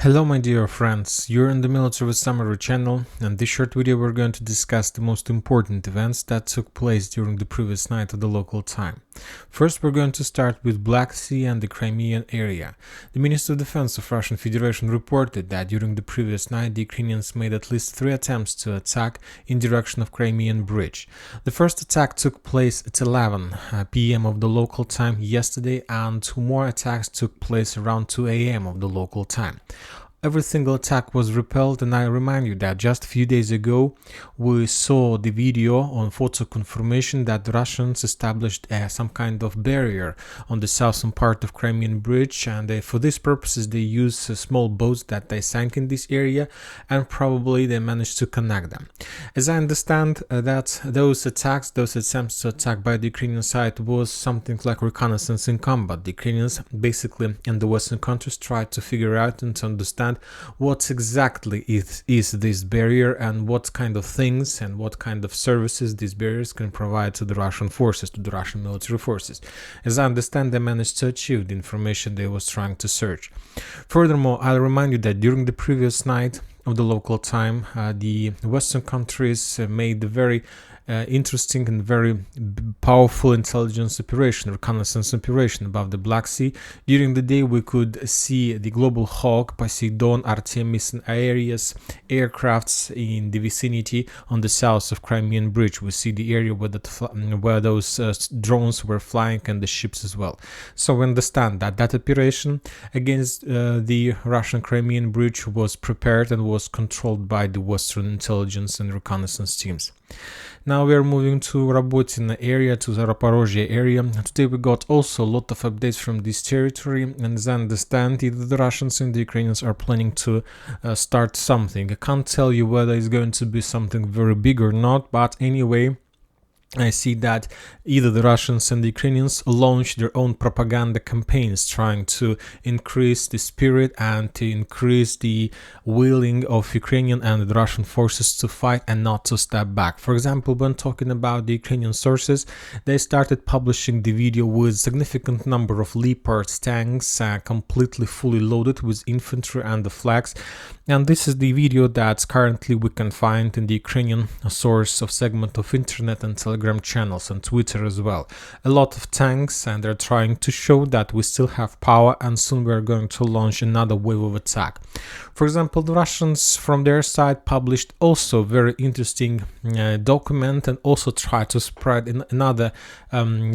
Hello my dear friends, you're in the Military Summary channel, and this short video we're going to discuss the most important events that took place during the previous night of the local time. First, we're going to start with Black Sea and the Crimean area. The Minister of Defense of Russian Federation reported that during the previous night the Ukrainians made at least 3 attempts to attack in direction of Crimean Bridge. The first attack took place at 11 p.m. of the local time yesterday, and 2 more attacks took place around 2 a.m. of the local time. Every single attack was repelled, and I remind you that just a few days ago we saw the video on photo confirmation that the Russians established some kind of barrier on the southern part of Crimean Bridge, and for these purposes they use small boats that they sank in this area, and probably they managed to connect them. As I understand that those attempts to attack by the Ukrainian side was something like reconnaissance in combat. The Ukrainians basically in the Western countries tried to figure out and to understand what exactly is this barrier and what kind of things and what kind of services these barriers can provide to the Russian forces, to the Russian military forces. As I understand, they managed to achieve the information they was trying to search. Furthermore, I'll remind you that during the previous night of the local time, the Western countries made a very interesting and very powerful intelligence operation, reconnaissance operation above the Black Sea. During the day, we could see the Global Hawk, Poseidon, Artemis, and Ares aircrafts in the vicinity on the south of Crimean Bridge. We see the area where those drones were flying, and the ships as well. So we understand that that operation against the Russian Crimean Bridge was prepared and was controlled by the Western intelligence and reconnaissance teams. Now we are moving to Robotyne area, to the Zaporozhye area. Today we got also a lot of updates from this territory, and as I understand, either the Russians and the Ukrainians are planning to start something. I can't tell you whether it's going to be something very big or not, but anyway, I see that either the Russians and the Ukrainians launch their own propaganda campaigns trying to increase the spirit and to increase the willing of Ukrainian and the Russian forces to fight and not to step back. For example, when talking about the Ukrainian sources, they started publishing the video with significant number of Leopard tanks completely fully loaded with infantry and the flags. And this is the video that currently we can find in the Ukrainian source of segment of internet and Telegram channels and Twitter as well. A lot of tanks, and they're trying to show that we still have power, and soon we're going to launch another wave of attack. For example, the Russians from their side published also very interesting document, and also tried to spread another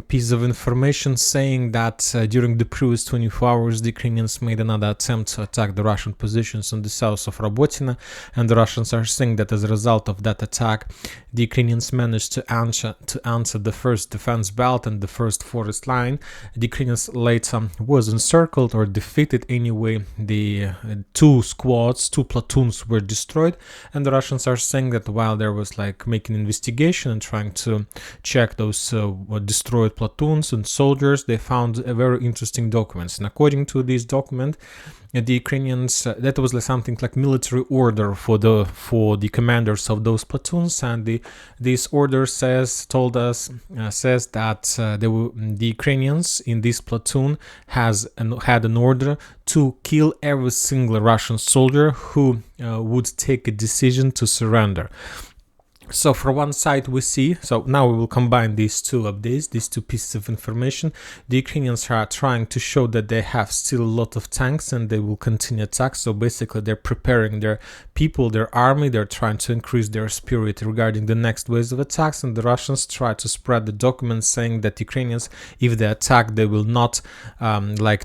piece of information saying that during the previous 24 hours the Ukrainians made another attempt to attack the Russian positions on the south of Robotyne, and the Russians are saying that as a result of that attack the Ukrainians managed to answer the first defense belt and the first forest line. The Ukrainians later was encircled or defeated anyway. The two platoons were destroyed, and the Russians are saying that while there was like making investigation and trying to check those destroyed platoons and soldiers, they found a very interesting documents. And according to this document, the Ukrainians, that was like something like military order for the commanders of those platoons, and this order says that the Ukrainians in this platoon had an order to kill every single Russian soldier who would take a decision to surrender. So for one side we see, so now we will combine these two updates, these two pieces of information. The Ukrainians are trying to show that they have still a lot of tanks and they will continue attacks. So basically they're preparing their people, their army, they're trying to increase their spirit regarding the next waves of attacks, and the Russians try to spread the documents saying that Ukrainians, if they attack, they will not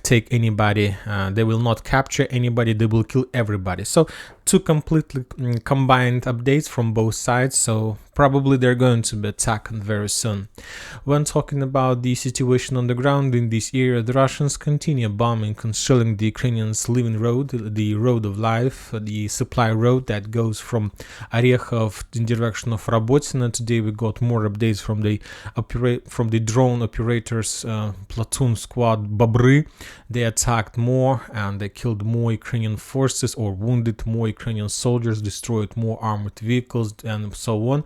take anybody, they will not capture anybody, they will kill everybody. So two completely combined updates from both sides, so probably they're going to be attacked very soon. When talking about the situation on the ground in this area, the Russians continue bombing and shelling the Ukrainians' living road, the road of life, the supply road that goes from Orekhov in direction of Robotyne. Today we got more updates from the drone operators platoon squad Bobry. They attacked more and they killed more Ukrainian forces or wounded more Ukrainian soldiers, destroyed more armored vehicles, and so on.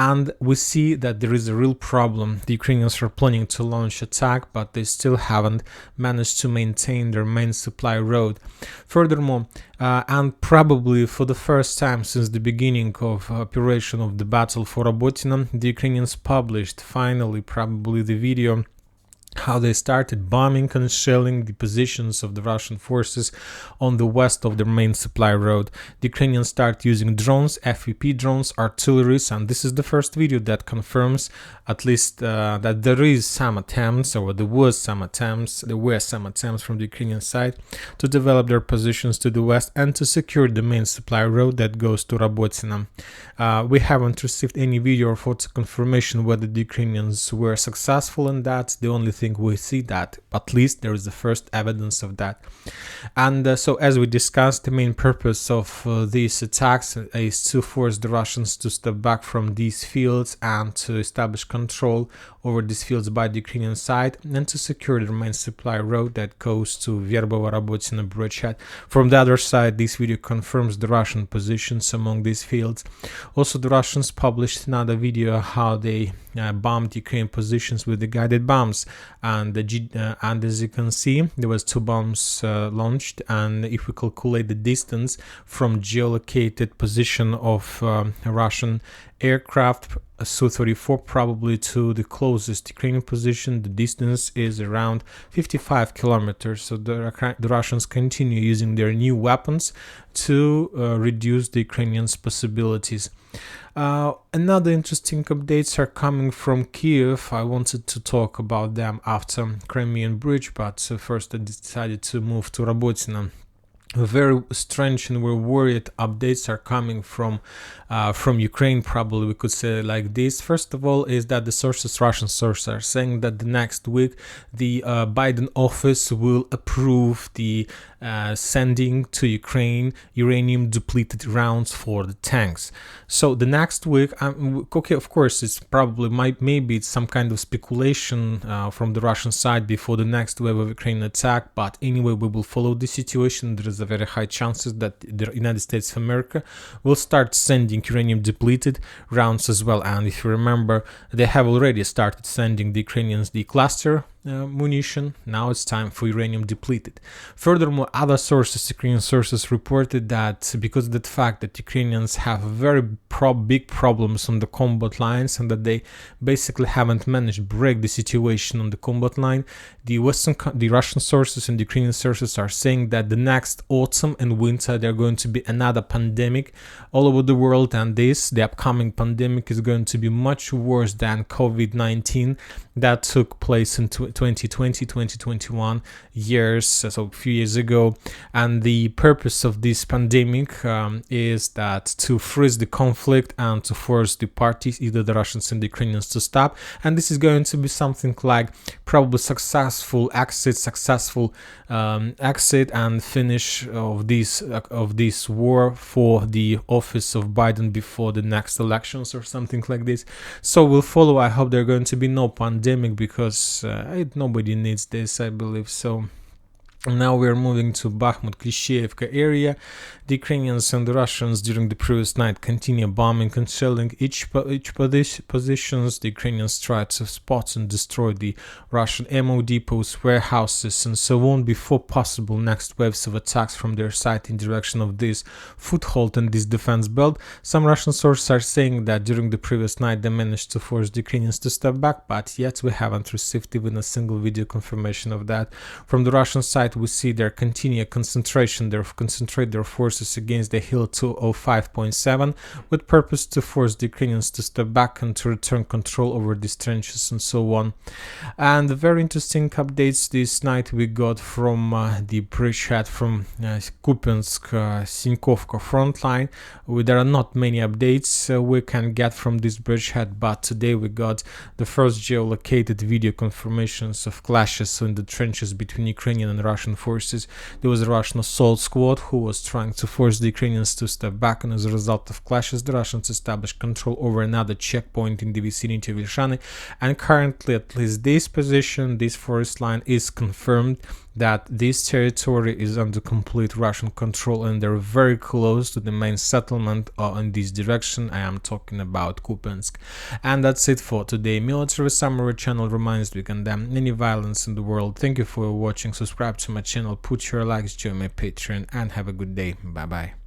And we see that there is a real problem. The Ukrainians are planning to launch attack, but they still haven't managed to maintain their main supply road. Furthermore, and probably for the first time since the beginning of operation of the battle for Robotyne, the Ukrainians published finally probably the video how they started bombing and shelling the positions of the Russian forces on the west of their main supply road. The Ukrainians start using drones, FPV drones, artilleries, and this is the first video that confirms at least that there were some attempts from the Ukrainian side to develop their positions to the west and to secure the main supply road that goes to Robotyne. We haven't received any video or photo confirmation whether the Ukrainians were successful in that. The only thing we see that at least there is the first evidence of that. And so as we discussed, the main purpose of these attacks is to force the Russians to step back from these fields and to establish control over these fields by the Ukrainian side and to secure the main supply road that goes to Verbovo-Robotyne bridgehead. From the other side, this video confirms the Russian positions among these fields. Also, the Russians published another video how they bombed Ukrainian positions with the guided bombs, and as you can see, there was 2 bombs launched, and if we calculate the distance from geolocated position of Russian aircraft Su-34 probably to the closest Ukrainian position, the distance is around 55 kilometers. So the Russians continue using their new weapons to reduce the Ukrainians' possibilities. Another interesting updates are coming from Kiev. I wanted to talk about them after Crimean Bridge, but first I decided to move to Robotyne. Very strange and we're worried updates are coming from Ukraine, probably we could say like this. First of all is that the Russian sources are saying that the next week the Biden office will approve the sending to Ukraine uranium depleted rounds for the tanks. So the next week, okay, of course, it's probably maybe it's some kind of speculation from the Russian side before the next wave of Ukrainian attack, but anyway, we will follow the situation. There is a very high chances that the United States of America will start sending uranium depleted rounds as well. And if you remember, they have already started sending the Ukrainians the cluster munition. Now it's time for uranium depleted. Furthermore, other sources, Ukrainian sources, reported that because of the fact that Ukrainians have very big problems on the combat lines and that they basically haven't managed to break the situation on the combat line, the Russian sources and the Ukrainian sources are saying that the next autumn and winter there are going to be another pandemic all over the world, and the upcoming pandemic is going to be much worse than COVID-19 that took place in 2020-2021 years, so a few years ago. And the purpose of this pandemic is that to freeze the conflict and to force the parties, either the Russians and the Ukrainians, to stop. And this is going to be something like probably successful exit and finish of this war for the office of Biden before the next elections or something like this. So we'll follow. I hope there are going to be no pandemic because nobody needs this, I believe. So now we're moving to Bakhmut, Klishchievka area. The Ukrainians and the Russians during the previous night continue bombing and shelling each positions. The Ukrainians try to spot and destroy the Russian ammo depots, warehouses, and so on before possible next waves of attacks from their side in direction of this foothold and this defense belt. Some Russian sources are saying that during the previous night they managed to force the Ukrainians to step back, but yet we haven't received even a single video confirmation of that. From the Russian side, we see their continued concentrate their forces against the hill 205.7 with purpose to force the Ukrainians to step back and to return control over these trenches and so on. And very interesting updates this night we got from the bridgehead from Kupyansk, Sinkovka frontline. There are not many updates we can get from this bridgehead, but today we got the first geolocated video confirmations of clashes in the trenches between Ukrainian and Russian forces. There was a Russian assault squad who was trying to force the Ukrainians to step back, and as a result of clashes, the Russians established control over another checkpoint in the vicinity of Vilshany. And currently, at least this position, this forest line, is confirmed that this territory is under complete Russian control and they're very close to the main settlement in this direction. I am talking about Kupyansk. And that's it for today. Military Summary channel reminds we condemn any violence in the world. Thank you for watching. Subscribe to my channel, put your likes, join my Patreon, and have a good day. Bye bye.